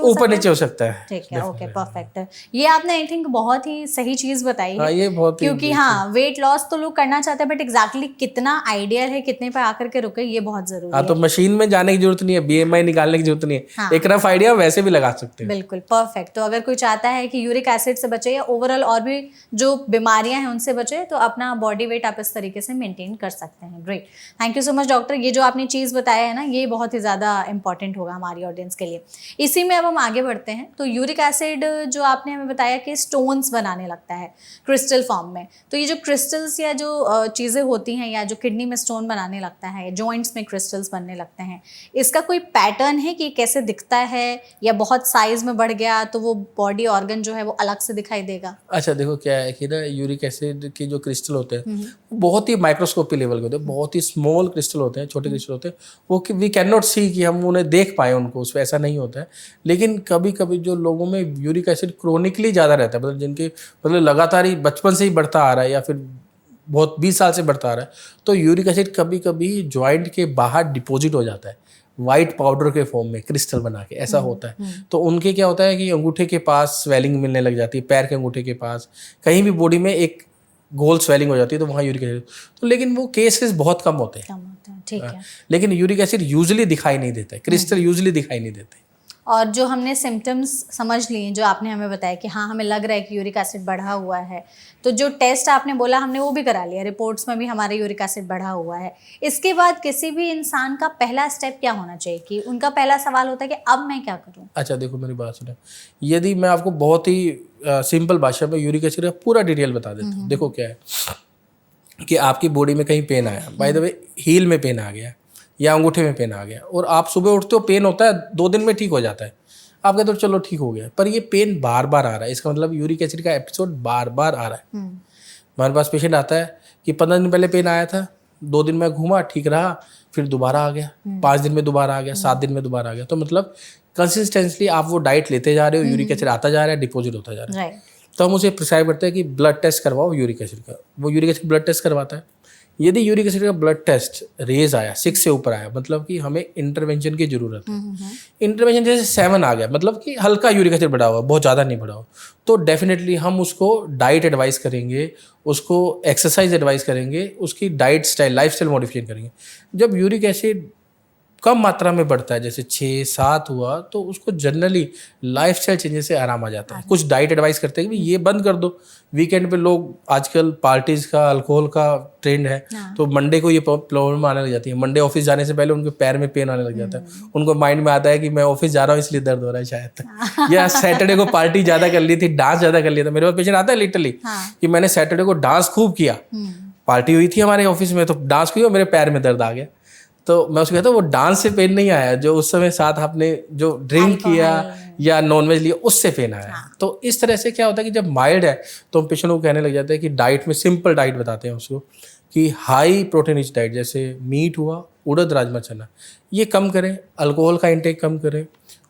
हो सकता है। ठीक है, ओके, परफेक्ट। ये आपने आई थिंक बहुत ही सही चीज बताई है। ये बहुत क्योंकि हाँ, वेट लॉस तो लोग करना चाहते हैं, बट एग्जैक्टली कितना आइडियल है, कितने पे आकर के रुके, ये बहुत जरूरी है। तो मशीन में जाने की जरूरत नहीं है, BMI निकालने की जरूरत नहीं है। एक रफ आइडिया वैसे भी लगा सकते हैं। बिल्कुल परफेक्ट। तो अगर कोई चाहता है कि यूरिक एसिड से बचे या ओवरऑल और भी जो बीमारियां हैं उनसे बचे, तो अपना बॉडी वेट आप इस तरीके से मेंटेन कर सकते हैं। Great, thank you so much doctor. ये जो आपने चीज़ बताया है ना, ये बहुत ही ज़्यादा इंपॉर्टेंट होगा हमारी ऑडियंस के लिए। इसी में अब हम आगे बढ़ते हैं। तो यूरिक एसिड जो आपने हमें बताया कि स्टोन्स बनाने लगता है क्रिस्टल फॉर्म में, तो ये जो क्रिस्टल्स या जो चीज़ें होती हैं, या जो किडनी में स्टोन बनाने लगता है, जॉइंट्स में क्रिस्टल्स बनने लगते हैं, इसका कोई पैटर्न है कि कैसे दिखता है, या बहुत साइज में बढ़ गया तो वो बॉडी ऑर्गन जो है वो अलग से दिखाई देगा? अच्छा, देखो क्या है कि ना, यूरिक एसिड की जो क्रिस्टल होते हैं बहुत ही माइक्रोस्कोपी लेवल के होते हैं, बहुत ही स्मॉल क्रिस्टल होते हैं, छोटे क्रिस्टल होते हैं। वो वी कैन नॉट सी कि हम उन्हें देख पाए उनको, उसमें ऐसा नहीं होता है। लेकिन कभी कभी जो लोगों में यूरिक एसिड क्रोनिकली ज़्यादा रहता है, मतलब जिनके लगातार ही बचपन से ही बढ़ता आ रहा है या फिर बहुत 20 साल से बढ़ता आ रहा है, तो यूरिक एसिड कभी कभी जॉइंट के बाहर डिपॉजिट हो जाता है वाइट पाउडर के फॉर्म में, क्रिस्टल बना के, ऐसा होता है। तो उनके क्या होता है कि अंगूठे के पास स्वेलिंग मिलने लग जाती है, पैर के अंगूठे के पास, कहीं भी बॉडी में एक गोल स्वेलिंग हो जाती है, तो वहाँ यूरिक एसिड। तो लेकिन वो केसेस बहुत कम होते हैं। ठीक है। लेकिन यूरिक एसिड यूजुअली दिखाई नहीं देता है, क्रिस्टल यूजुअली दिखाई नहीं देते। और जो हमने सिम्टम्स समझ लिए, जो आपने हमें बताया कि हाँ हमें लग रहा है कि यूरिक एसिड बढ़ा हुआ है, तो जो टेस्ट आपने बोला हमने वो भी करा लिया, रिपोर्ट्स में भी हमारा यूरिक एसिड बढ़ा हुआ है। इसके बाद किसी भी इंसान का पहला स्टेप क्या होना चाहिए, कि उनका पहला सवाल होता है कि अब मैं क्या करूँ? अच्छा, देखो मेरी बात सुनो, यदि मैं आपको बहुत ही सिंपल भाषा में यूरिक एसिड का पूरा डिटेल बता देता हूँ। देखो क्या है कि आपकी बॉडी में कहीं पेन आया, बाय द वे हील में पेन आ गया या अंगूठे में पेन आ गया, और आप सुबह उठते हो पेन होता है, 2 दिन में ठीक हो जाता है, आप कहते हो चलो ठीक हो गया, पर ये पेन बार बार आ रहा है, इसका मतलब यूरिक एसिड का एपिसोड बार बार आ रहा है। हमारे पास पेशेंट आता है कि 15 दिन पहले पेन आया था, 2 दिन में घूमा ठीक रहा, फिर दोबारा आ गया, 5 दिन में दोबारा आ गया, 7 दिन में दोबारा आ गया, तो मतलब कंसिस्टेंटली आप वो डाइट लेते जा रहे हो, यूरिक एसिड आता जा रहा है, डिपॉजिट होता जा रहा है, राइट, तो हम उसे प्रिस्क्राइब करते हैं कि ब्लड टेस्ट करवाओ यूरिक एसिड का। वो यूरिक एसिड ब्लड टेस्ट करवाता है। यदि यूरिक एसिड का ब्लड टेस्ट रेज आया, 6 से ऊपर आया, मतलब कि हमें इंटरवेंशन की जरूरत है। इंटरवेंशन जैसे 7 आ गया, मतलब कि हल्का यूरिक एसिड बढ़ा हुआ, बहुत ज़्यादा नहीं बढ़ा हुआ, तो डेफिनेटली हम उसको डाइट एडवाइस करेंगे, उसको एक्सरसाइज एडवाइस करेंगे, उसकी diet style, life style modification करेंगे। जब यूरिक एसिड कम मात्रा में बढ़ता है, जैसे 6-7 हुआ, तो उसको जनरली लाइफ स्टाइल चेंजेस से आराम आ जाता है। कुछ डाइट एडवाइस करते हैं कि ये बंद कर दो। वीकेंड पे लोग आजकल पार्टीज का, अल्कोहल का ट्रेंड है, तो मंडे को ये प्रॉब्लम आने लग जाती है। मंडे ऑफिस जाने से पहले उनके पैर में पेन आने लग जाता है, उनको माइंड में आता है कि मैं ऑफिस जा रहा हूँ इसलिए दर्द हो रहा है शायद। या सैटरडे को पार्टी ज़्यादा कर ली थी, डांस ज़्यादा कर लिया था। मेरे पास पेशेंट आता है लिटरली कि मैंने सैटरडे को डांस खूब किया, पार्टी हुई थी हमारे ऑफिस में, तो डांस किया, मेरे पैर में दर्द आ गया। तो मैं उसको कहता हूँ वो डांस से पेन नहीं आया, जो उस समय साथ आपने जो ड्रिंक किया या नॉनवेज लिया उससे पेन आया। तो इस तरह से क्या होता है कि जब माइल्ड है तो हम पेशेंट को कहने लग जाते हैं कि डाइट में सिंपल डाइट बताते हैं उसको कि हाई प्रोटीन रिच डाइट, जैसे मीट हुआ, उड़द, राजमा, चना, ये कम करें, अल्कोहल का इंटेक कम करें,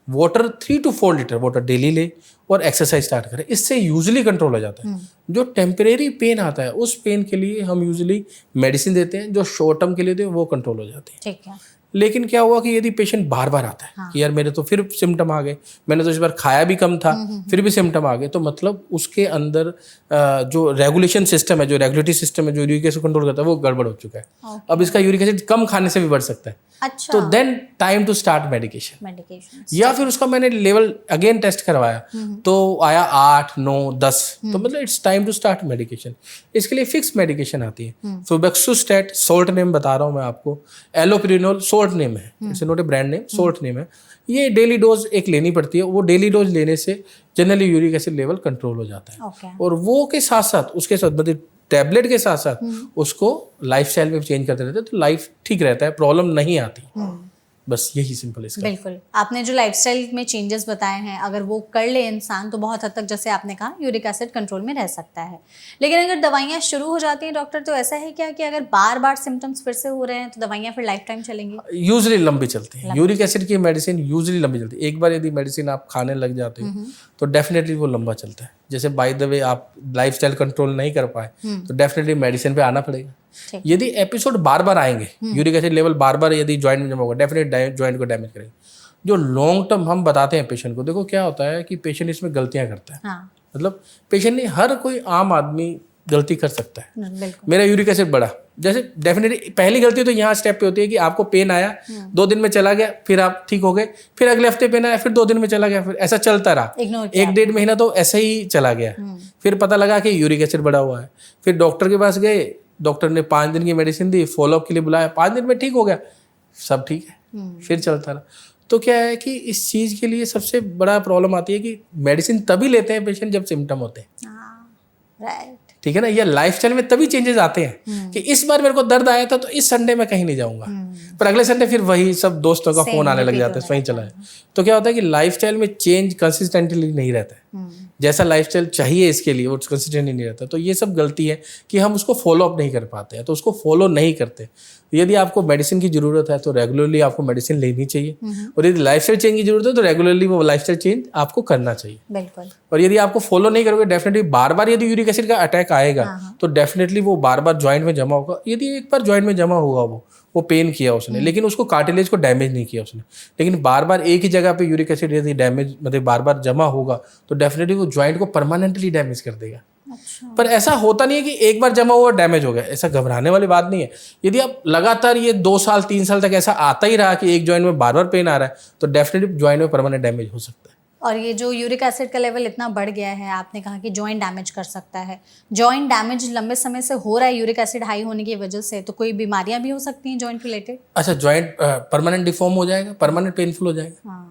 water 3 to 4 litre water daily ले, और एक्सरसाइज स्टार्ट करें। इससे यूजुअली कंट्रोल हो जाता है। जो टेम्परेरी पेन आता है उस पेन के लिए हम यूजुअली मेडिसिन देते हैं, जो शॉर्ट टर्म के लिए देते हैं वो कंट्रोल हो जाती है। ठीक है। लेकिन क्या हुआ कि यदि पेशेंट बार बार आता है कि यार मेरे तो फिर सिम्टम आ गए, मैंने तो इस बार खाया भी कम था, फिर भी सिम्टम आ गए, तो मतलब उसके अंदर जो रेगुलेशन सिस्टम है, जो रेगुलेटरी सिस्टम है, जो यूरिक एसिड कंट्रोल करता है, वो गड़बड़ हो चुका है। अब इसका यूरिक एसिड कम खाने से भी बढ़ सकता है। अच्छा। तो then time to start medication. या फिर उसका मैंने लेवल अगेन टेस्ट करवाया तो आया 8, 9, 10, तो मतलब it's time to start medication. इसके लिए फिक्स मेडिकेशन आती है। फ्लुबेक्सुस्टैट, सोल्ट नेम बता रहा हूँ मैं आपको, एलोपिरिनोल सोल्ट नेम है, it's not a brand name, salt name है। ये डेली डोज एक लेनी पड़ती है। वो डेली डोज लेने से generally uric acid level control हो जाता है। Okay. और वो के साथ साथ, उसके साथ मतलब टैबलेट के साथ साथ उसको लाइफस्टाइल में चेंज करते रहते हैं, तो लाइफ ठीक रहता है, प्रॉब्लम नहीं आती। बस यही सिंपल इसका। बिल्कुल, आपने जो लाइफस्टाइल में चेंजेस बताए हैं, अगर वो कर ले इंसान तो बहुत हद तक, जैसे आपने कहा, यूरिक एसिड कंट्रोल में रह सकता है। लेकिन अगर दवाइयाँ शुरू हो जाती हैं डॉक्टर, तो ऐसा है क्या कि अगर बार बार सिम्टम्स फिर से हो रहे हैं तो दवाइयाँ फिर लाइफ टाइम चलेंगी? यूजली लंबी चलती है। यूरिक एसिड की मेडिसिन यूजली लंबी चलती है। एक बार यदि मेडिसिन आप खाने लग जाते हो तो डेफिनेटली वो लंबा चलता है। जैसे बाय द वे आप लाइफस्टाइल कंट्रोल नहीं कर पाए तो डेफिनेटली मेडिसिन पे आना पड़ेगा। यदि एपिसोड बार बार आएंगे, यूरिक एसिड लेवल बार बार यदि जॉइंट में जमा होगा, डेफिनेट जॉइंट को डैमेज करेंगे। जो लॉन्ग टर्म हम बताते हैं पेशेंट को, देखो क्या होता है कि पेशेंट इसमें गलतियां करता है। मतलब पेशेंट नहीं, हर कोई आम आदमी गलती कर सकता है। मेरा यूरिक एसिड बढ़ा, जैसे डेफिनेटली पहली गलती तो यहाँ स्टेप पे होती है कि आपको पेन आया, 2 दिन में चला गया, फिर आप ठीक हो गए, फिर अगले हफ्ते पेन आया, फिर 2 दिन में चला गया, फिर ऐसा चलता रहा, 1-1.5 महीना तो ऐसे ही चला गया। फिर पता लगा कि यूरिक एसिड बढ़ा हुआ है, फिर डॉक्टर के पास गए, डॉक्टर ने 5 दिन की मेडिसिन दी, फॉलोअप के लिए बुलाया, 5 दिन में ठीक हो गया, सब ठीक है, फिर चलता रहा। तो क्या है कि इस चीज़ के लिए सबसे बड़ा प्रॉब्लम आती है कि मेडिसिन तभी लेते हैं पेशेंट जब सिम्टम होते हैं। राइट, ठीक है ना। या लाइफस्टाइल में तभी चेंजेस आते हैं कि इस बार मेरे को दर्द आया था तो इस संडे में कहीं नहीं जाऊंगा, पर अगले संडे फिर वही सब दोस्तों का फोन आने लग जाता है, वहीं चला है। तो क्या होता है कि लाइफस्टाइल में चेंज कंसिस्टेंटली नहीं रहता है, जैसा लाइफस्टाइल चाहिए इसके लिए वो कंसिस्टेंटली नहीं रहता। तो ये सब गलती है कि हम उसको फॉलो अप नहीं कर पाते हैं, तो उसको फॉलो नहीं करते। यदि आपको मेडिसिन की जरूरत है तो रेगुलरली आपको मेडिसिन लेनी चाहिए, और यदि लाइफस्टाइल चेंज की जरूरत है तो रेगुलरली वो लाइफस्टाइल चेंज आपको करना चाहिए। बिल्कुल। और यदि आपको फॉलो नहीं करोगे, डेफिनेटली बार बार यदि यूरिक एसिड का अटैक आएगा तो डेफिनेटली वो बार बार जॉइंट में जमा होगा। यदि एक बार जॉइंट में जमा होगा, वो पेन किया उसने, लेकिन उसको कार्टिलेज को डैमेज नहीं किया उसने, लेकिन बार बार एक ही जगह पे यूरिक एसिड यदि डैमेज मतलब बार बार जमा होगा तो डेफिनेटली वो जॉइंट को परमानेंटली डैमेज कर देगा। अच्छा। पर ऐसा होता नहीं है कि एक बार जमा हुआ डैमेज हो गया, ऐसा घबराने वाली बात नहीं है। यदि आप लगातार ये 2 साल 3 साल तक ऐसा आता ही रहा कि एक जॉइंट में बार बार पेन आ रहा है तो डेफिनेटली जॉइंट में परमानेंट डैमेज हो सकता है। और ये जो यूरिक एसिड का लेवल इतना बढ़ गया है, आपने कहा कि जॉइंट डैमेज कर सकता है, जॉइंट डैमेज लंबे समय से हो रहा है यूरिक एसिड हाई होने की वजह से, तो कोई बीमारियां भी हो सकती हैं जॉइंट रिलेटेड? अच्छा, जॉइंट परमानेंट डिफॉर्म हो जाएगा, परमानेंट पेनफुल हो जाएगा। हाँ,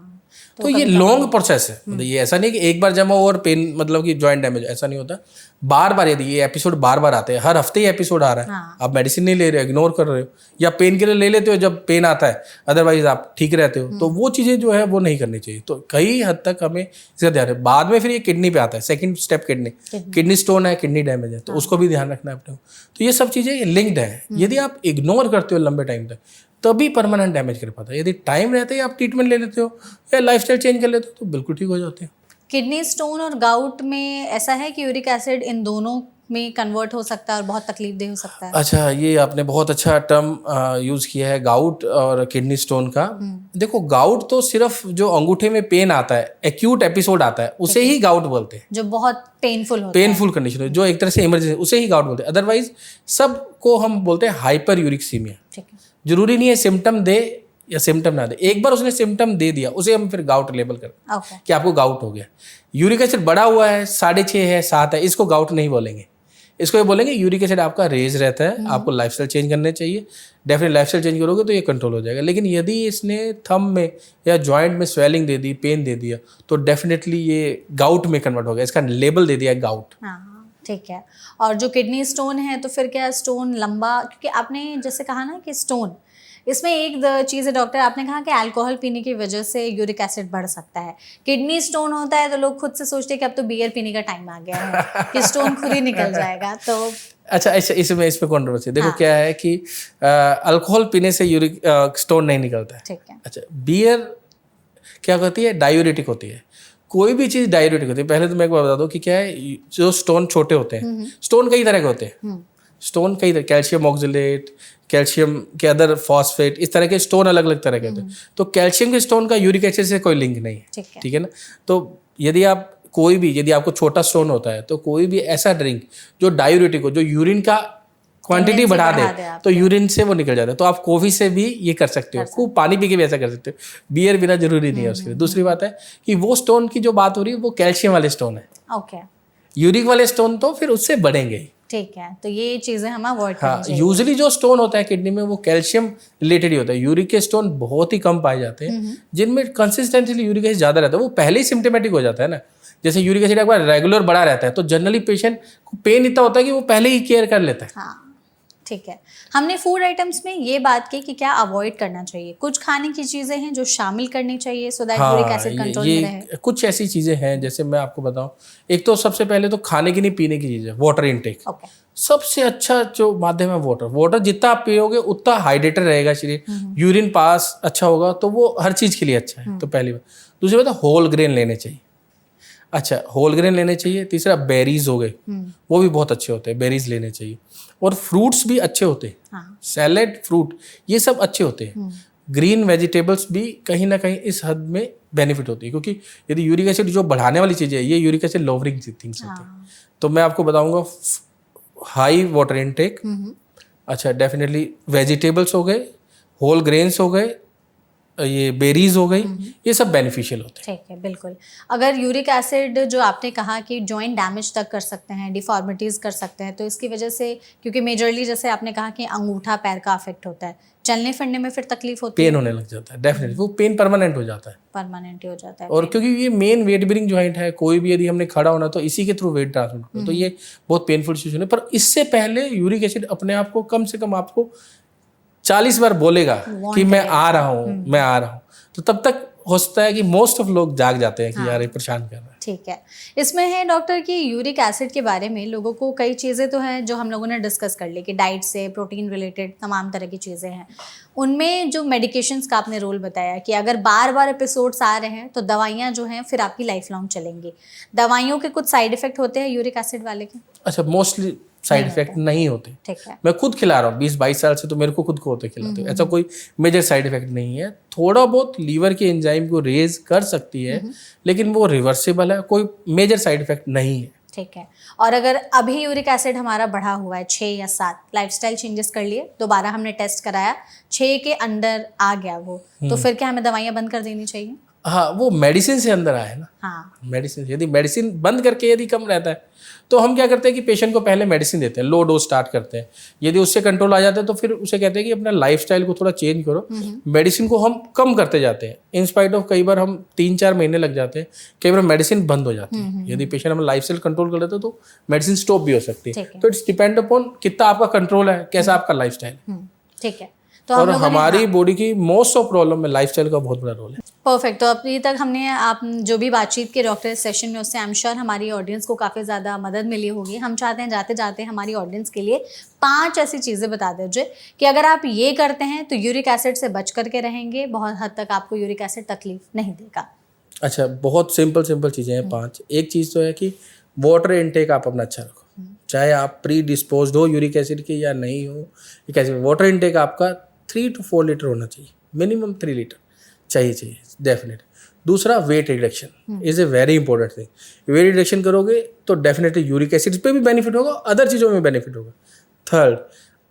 तो ये लॉन्ग प्रोसेस है। मतलब ये ऐसा नहीं कि एक बार जमा हो और पेन मतलब कि जॉइंट डैमेज, ऐसा नहीं होता। बार बार यदि ये एपिसोड बार बार आते हैं, हर हफ्ते ही एपिसोड आ रहा है, आप मेडिसिन नहीं ले रहे हो, इग्नोर कर रहे हो, या पेन किलर ले लेते हो जब पेन आता है, अदरवाइज आप ठीक रहते हो, तो वो चीज़ें जो है वो नहीं करनी चाहिए। तो कई हद तक हमें इसका ध्यान है। बाद में फिर ये किडनी पे आता है, सेकंड स्टेप किडनी स्टोन है, किडनी डैमेज है, तो उसको भी ध्यान रखना है अपने। तो ये सब चीज़ें लिंक्ड है। यदि आप इग्नोर करते हो लंबे टाइम तक, तभी परमानेंट डैमेज कर पाता है। यदि टाइम रहते ही आप ट्रीटमेंट ले लेते हो या लाइफस्टाइल चेंज कर लेते हो तो बिल्कुल ठीक हो जाते हैं। किडनी स्टोन और गाउट में ऐसा है कि यूरिक एसिड इन दोनों में कन्वर्ट हो सकता है और बहुत तकलीफदेह हो सकता है? अच्छा, ये आपने बहुत अच्छा टर्म यूज़ किया है, गाउट और किडनी स्टोन का। देखो, गाउट तो सिर्फ जो अंगूठे में पेन आता है, एक्यूट एपिसोड आता है, उसे ही गाउट बोलते हैं, जो बहुत पेनफुल होता पेनफुल कंडीशन जो एक तरह से इमरजेंसी, उसे ही गाउट बोलते हैं। अदरवाइज सबको हम बोलते हैं हाइपर यूरिकसीमिया। ठीक है। जरूरी नहीं है सिम्टम दे या सिम्टम ना दे, एक बार उसने सिम्टम दे दिया उसे हम फिर गाउट लेबल करते ओके। हैं कि आपको गाउट हो गया। यूरिक एसिड बढ़ा हुआ है, 6.5 है, 7 है, इसको गाउट नहीं बोलेंगे। इसको ये बोलेंगे यूरिक एसिड आपका रेज रहता है, आपको लाइफस्टाइल चेंज करने चाहिए। डेफिनेट लाइफस्टाइल चेंज करोगे तो ये कंट्रोल हो जाएगा। लेकिन यदि इसने थंब में या जॉइंट में स्वेलिंग दे दी, पेन दे दिया, तो डेफिनेटली ये गाउट में कन्वर्ट हो गया। इसका लेबल दे दिया गाउट। हाँ, ठीक है। और जो किडनी स्टोन है तो फिर क्या स्टोन लंबा, क्योंकि आपने जैसे कहा ना कि स्टोन, इसमें एक चीज़ है डॉक्टर, आपने कहा कि अल्कोहल पीने की वजह से यूरिक एसिड बढ़ सकता है। किडनी स्टोन होता है तो लोग खुद से सोचते हैं कि अब तो बियर पीने का टाइम आ गया है कि स्टोन खुद ही निकल जाएगा। तो अच्छा, इसमें कंट्रोवर्सी देखो। हाँ। क्या है कि अल्कोहल पीने से यूरिक स्टोन नहीं निकलता है। ठीक है। अच्छा, बियर क्या होती है? डायूरेटिक होती है। कोई भी चीज़ डायूरेटिक होती है। पहले तो मैं एक बार बता दूं कि क्या है, जो स्टोन छोटे होते हैं, स्टोन कई तरह के होते हैं। स्टोन कई तरह, कैल्शियम ऑक्सलेट, कैल्शियम के अदर फॉस्फेट, इस तरह के स्टोन अलग अलग तरह के होते हैं। तो कैल्शियम के स्टोन का यूरिक एसिड से कोई लिंक नहीं है। ठीक है ना? तो यदि आपको छोटा स्टोन होता है तो कोई भी ऐसा ड्रिंक जो डायूरेटिक हो, जो यूरिन का क्वांटिटी बढ़ा दे, तो यूरिन से वो निकल जाता है। तो आप कॉफी से भी ये कर सकते हो, खूब पानी पी के भी ऐसा कर सकते हो। बियर बिना जरूरी नहीं है उसके लिए। दूसरी बात है कि वो स्टोन की जो बात हो रही है वो कैल्शियम वाले स्टोन है। ओके। यूरिक वाले स्टोन तो फिर उससे बढ़ेंगे ही। ठीक है, तो ये चीज़ें हम अवॉइड करनी हाँ, चाहिए। यूजली जो स्टोन होता है किडनी में वो कैल्शियम रिलेटेड ही होता है। यूरिक के स्टोन बहुत ही कम पाए जाते हैं। जिनमें कंसिस्टेंटली यूरिक एसिड ज़्यादा रहता है वो पहले ही सिम्टोमेटिक हो जाता है ना। जैसे यूरिक एसिड एक बार रेगुलर बढ़ा रहता है तो जनरली पेशेंट को पेन इतना होता है कि वो पहले ही केयर कर लेता है। हाँ, ठीक है। हमने फूड आइटम्स में ये बात की कि क्या अवॉइड करना चाहिए, कुछ खाने की चीज़ें हैं जो शामिल करनी चाहिए so that uric acid control में रहे। कुछ ऐसी चीज़ें हैं, जैसे मैं आपको बताऊं, एक तो सबसे पहले तो खाने की नहीं, पीने की चीज़ है वाटर इनटेक। ओके। सबसे अच्छा जो माध्यम है वाटर जितना आप पियोगे उतना हाइड्रेटेड रहेगा शरीर, यूरिन पास अच्छा होगा, तो वो हर चीज़ के लिए अच्छा है। तो पहली बात। दूसरी बात, होल ग्रेन लेने चाहिए। अच्छा, होल ग्रेन लेने चाहिए। तीसरा, बेरीज हो गए, वो भी बहुत अच्छे होते हैं, बेरीज लेने चाहिए। और फ्रूट्स भी अच्छे होते हैं। हाँ। सैलेड, फ्रूट, ये सब अच्छे होते हैं। ग्रीन वेजिटेबल्स भी कहीं ना कहीं इस हद में बेनिफिट होती है, क्योंकि यदि यूरिक एसिड जो बढ़ाने वाली चीज़ें है, ये यूरिक एसिड लोवरिंग थिंग्स होते हैं। तो मैं आपको बताऊंगा हाई वाटर इनटेक। अच्छा, डेफिनेटली वेजिटेबल्स हो गए, होल ग्रेन्स हो गए, ये बेरीज हो गई, ये सब बेनिफिशियल होते हैं। ठीक है, बिल्कुल। अगर यूरिक एसिड जो आपने कहा कि जॉइंट डैमेज तक कर सकते हैं, डिफॉर्मिटीज़ कर सकते हैं, तो इसकी वजह से, क्योंकि मेजरली जैसे आपने कहा कि अंगूठा पैर का अफेक्ट होता है, चलने फिरने में फिर तकलीफ होती है, पेन होने लग जाता है। डेफिनेटली वो पेन परमानेंट हो जाता है, परमानेंट हो जाता है। और क्योंकि ये मेन वेट बेरिंग जॉइंट है, कोई भी यदि हमने खड़ा होना तो इसी के थ्रू वेट ट्रांसफर होता है, तो ये बहुत पेनफुल सिचुएशन है। पर इससे पहले यूरिक एसिड अपने आप को कम से कम आपको 40 बार बोलेगा कि मैं आ रहा हूँ, मैं आ रहा हूँ, तो तब तक हो सकता है कि मोस्ट ऑफ लोग जाग जाते हैं कि यार ये परेशान कर रहा है। ठीक है। इसमें है डॉक्टर कि यूरिक एसिड के बारे में लोगों को कई चीज़ें तो हैं जो हम लोगों ने डिस्कस कर ली कि डाइट से, प्रोटीन रिलेटेड तमाम तरह की चीज़ें हैं। उनमें जो मेडिकेशंस का आपने रोल बताया कि अगर बार बार एपिसोड्स आ रहे हैं तो दवाइयाँ जो हैं फिर आपकी लाइफ लॉन्ग चलेंगी। दवाइयों के कुछ साइड इफेक्ट होते हैं यूरिक एसिड वाले के? अच्छा, मोस्टली साइड इफेक्ट नहीं होते। ठीक है। मैं खुद खिला रहा हूँ 20-22 साल से, तो मेरे को खुद को होते खिलाते, ऐसा कोई मेजर साइड इफेक्ट नहीं है। थोड़ा बहुत लीवर के एंजाइम को रेज कर सकती है, लेकिन वो रिवर्सिबल है, कोई मेजर साइड इफेक्ट नहीं है। ठीक है। और अगर अभी यूरिक एसिड हमारा बढ़ा हुआ है 6 या 7, लाइफस्टाइल चेंजेस कर लिए, दोबारा हमने टेस्ट कराया, 6 के अंडर आ गया वो, तो फिर क्या हमें दवाइयाँ बंद कर देनी चाहिए? हाँ, वो मेडिसिन से अंदर आया है ना। हाँ। मेडिसिन, यदि मेडिसिन बंद करके यदि कम रहता है तो हम क्या करते हैं कि पेशेंट को पहले मेडिसिन देते हैं, लो डोज स्टार्ट करते हैं। यदि उससे कंट्रोल आ जाता है तो फिर उसे कहते हैं कि अपना लाइफस्टाइल को थोड़ा चेंज करो। मेडिसिन को हम कम करते जाते हैं, इन स्पाइट ऑफ कई बार हम 3-4 महीने लग जाते हैं, कई बार मेडिसिन बंद हो जाती है। यदि पेशेंट हम लाइफस्टाइल कंट्रोल कर लेते हैं तो मेडिसिन स्टॉप भी हो सकती है। तो इट्स डिपेंड अपॉन कितना आपका कंट्रोल है, कैसा आपका लाइफस्टाइल। ठीक है। तो हम और लोगों ने, हमारी हाँ, बॉडी की मोस्ट ऑफ प्रॉब्लम में लाइफस्टाइल का बहुत बड़ा रोल है। परफेक्ट। तो अभी तक हमने आप जो भी बातचीत की डॉक्टर सेशन में, उससे आई एम श्योर हमारी ऑडियंस को काफ़ी ज़्यादा मदद मिली होगी। हम चाहते हैं जाते जाते हमारी ऑडियंस के लिए 5 ऐसी चीज़ें बता दीजिए कि अगर आप ये करते हैं तो यूरिक एसिड से बच करके रहेंगे, बहुत हद तक आपको यूरिक एसिड तकलीफ नहीं देगा। अच्छा, बहुत सिंपल चीज़ें हैं 5। एक चीज़ तो है कि वाटर इनटेक आप अपना अच्छा रखो, चाहे आप प्री डिस्पोज्ड हो यूरिक एसिड के या नहीं हो। एक ऐसे वाटर इनटेक आपका 3 to 4 लीटर होना चाहिए, मिनिमम 3 लीटर चाहिए डेफिनेट। दूसरा, weight reduction is a very important thing. Weight reduction करोगे तो डेफिनेटली यूरिक एसिड पे भी बेनिफिट होगा, अदर चीज़ों में बेनिफिट होगा। थर्ड,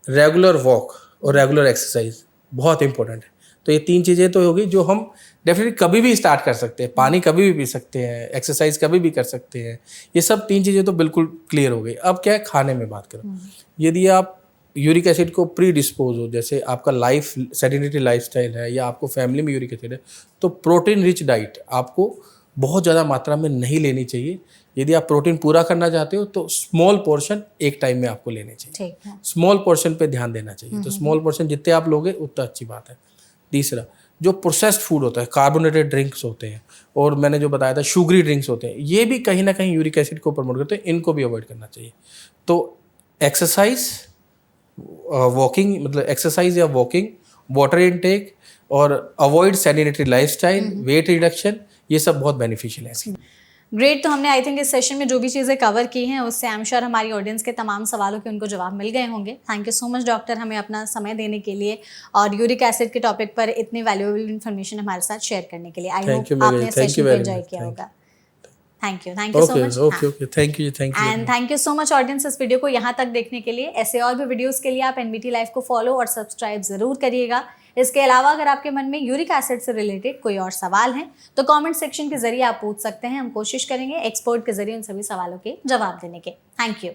रेगुलर वॉक और रेगुलर एक्सरसाइज बहुत इंपॉर्टेंट है। तो ये 3 चीज़ें तो होगी जो हम डेफिनेटली कभी भी स्टार्ट कर सकते हैं। पानी कभी भी पी सकते हैं, एक्सरसाइज कभी भी कर सकते हैं। ये सब 3 चीज़ें तो बिल्कुल क्लियर हो गई। अब क्या है, खाने में बात करो। यदि आप यूरिक एसिड को प्री डिस्पोज हो, जैसे आपका लाइफ सेडेंटरी लाइफस्टाइल है या आपको फैमिली में यूरिक एसिड है, तो प्रोटीन रिच डाइट आपको बहुत ज़्यादा मात्रा में नहीं लेनी चाहिए। यदि आप प्रोटीन पूरा करना चाहते हो तो स्मॉल पोर्शन एक टाइम में आपको लेने चाहिए। ठीक है। स्मॉल पोर्शन पे ध्यान देना चाहिए। तो स्मॉल पोर्शन जितने आप लोगे उतना अच्छी बात है। तीसरा, जो प्रोसेस्ड फूड होता है, कार्बोनेटेड ड्रिंक्स होते हैं और मैंने जो बताया था शुगरी ड्रिंक्स होते हैं, ये भी कहीं ना कहीं यूरिक एसिड को प्रमोट करते हैं। इनको भी अवॉइड करना चाहिए। तो एक्सरसाइज, वॉकिंग, मतलब एक्सरसाइज या वॉकिंग, वाटर इनटेक और avoid sedentary lifestyle, weight reduction, ये सब बहुत बेनिफिशियल है। ग्रेट। तो हमने आई थिंक इस सेशन में जो भी चीज़ें कवर की हैं उससे आई एम श्योर हमारी ऑडियंस के तमाम सवालों के उनको जवाब मिल गए होंगे। Thank you so much doctor, हमें अपना समय देने के लिए और यूरिक एसिड के टॉपिक पर इतनी वैल्यूएबल इन्फॉर्मेशन हमारे साथ शेयर करने के लिए। आई होप आपने सेशन को एंजॉय किया होगा। Thank you so much. Okay, thank you and thank you so much audience इस वीडियो को यहाँ तक देखने के लिए। ऐसे और भी वीडियोस के लिए आप एनबीटी लाइव को फॉलो और सब्सक्राइब जरूर करिएगा। इसके अलावा अगर आपके मन में यूरिक एसिड से रिलेटेड कोई और सवाल हैं तो कमेंट सेक्शन के जरिए आप पूछ सकते हैं। हम कोशिश करेंगे एक्सपर्ट के जरिए उन सभी सवालों के जवाब देने के। Thank you.